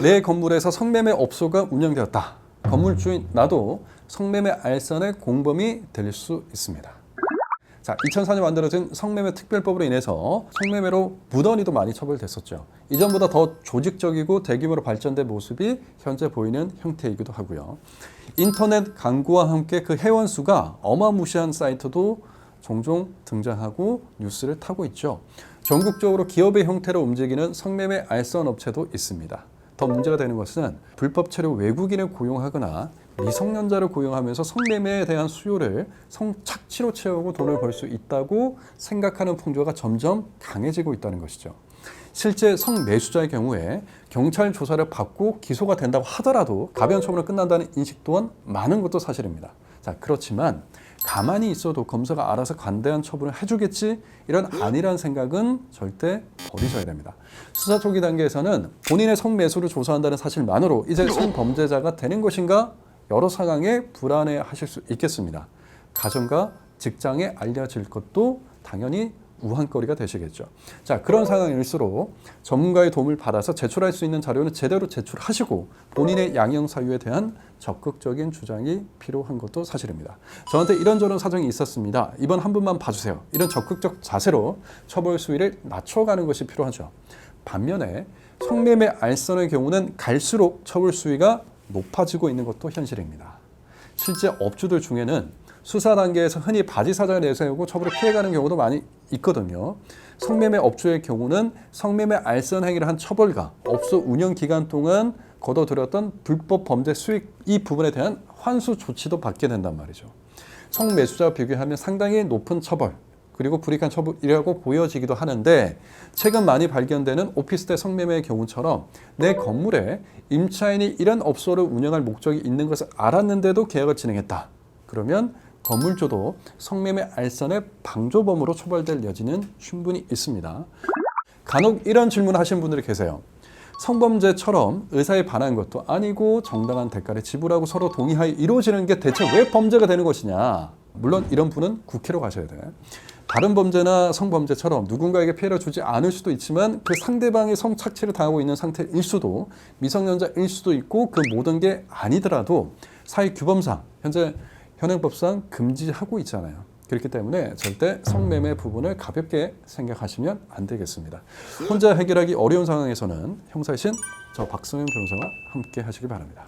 내 건물에서 성매매 업소가 운영되었다. 건물주인 나도 성매매 알선의 공범이 될 수 있습니다. 자, 2004년 만들어진 성매매 특별법으로 인해서 성매매로 무던히도 많이 처벌됐었죠. 이전보다 더 조직적이고 대규모로 발전된 모습이 현재 보이는 형태이기도 하고요. 인터넷 광고와 함께 그 회원 수가 어마무시한 사이트도 종종 등장하고 뉴스를 타고 있죠. 전국적으로 기업의 형태로 움직이는 성매매 알선 업체도 있습니다. 더 문제가 되는 것은 불법 체류 외국인을 고용하거나 미성년자를 고용하면서 성매매에 대한 수요를 성착취로 채우고 돈을 벌 수 있다고 생각하는 풍조가 점점 강해지고 있다는 것이죠. 실제 성매수자의 경우에 경찰 조사를 받고 기소가 된다고 하더라도 가벼운 처벌로 끝난다는 인식 또한 많은 것도 사실입니다. 자, 그렇지만 가만히 있어도 검사가 알아서 관대한 처분을 해주겠지, 이런 아니란 생각은 절대 버리셔야 됩니다. 수사 초기 단계에서는 본인의 성매수를 조사한다는 사실만으로 이제 성범죄자가 되는 것인가 여러 상황에 불안해하실 수 있겠습니다. 가정과 직장에 알려질 것도 당연히 우한거리가 되시겠죠. 자, 그런 상황일수록 전문가의 도움을 받아서 제출할 수 있는 자료는 제대로 제출하시고 본인의 양형 사유에 대한 적극적인 주장이 필요한 것도 사실입니다. 저한테 이런저런 사정이 있었습니다. 이번 한 번만 봐주세요. 이런 적극적 자세로 처벌 수위를 낮춰가는 것이 필요하죠. 반면에 성매매 알선의 경우는 갈수록 처벌 수위가 높아지고 있는 것도 현실입니다. 실제 업주들 중에는 수사 단계에서 흔히 바지 사장을 내세우고 처벌을 피해가는 경우도 많이 있거든요. 성매매 업주의 경우는 성매매 알선 행위를 한 처벌과 업소 운영 기간 동안 거둬들였던 불법 범죄 수익, 이 부분에 대한 환수 조치도 받게 된단 말이죠. 성매수자와 비교하면 상당히 높은 처벌, 그리고 불이익한 처벌이라고 보여지기도 하는데, 최근 많이 발견되는 오피스텔 성매매의 경우처럼 내 건물에 임차인이 이런 업소를 운영할 목적이 있는 것을 알았는데도 계약을 진행했다. 그러면 건물주도 성매매 알선의 방조범으로 처벌될 여지는 충분히 있습니다. 간혹 이런 질문을 하시는 분들이 계세요. 성범죄처럼 의사에 반한 것도 아니고 정당한 대가를 지불하고 서로 동의하에 이루어지는 게 대체 왜 범죄가 되는 것이냐. 물론 이런 분은 국회로 가셔야 돼. 다른 범죄나 성범죄처럼 누군가에게 피해를 주지 않을 수도 있지만 그 상대방이 성착취를 당하고 있는 상태일 수도, 미성년자일 수도 있고, 그 모든 게 아니더라도 사회규범상 현재 현행법상 금지하고 있잖아요. 그렇기 때문에 절대 성매매 부분을 가볍게 생각하시면 안 되겠습니다. 혼자 해결하기 어려운 상황에서는 형사이신 저 박성현 변호사와 함께 하시기 바랍니다.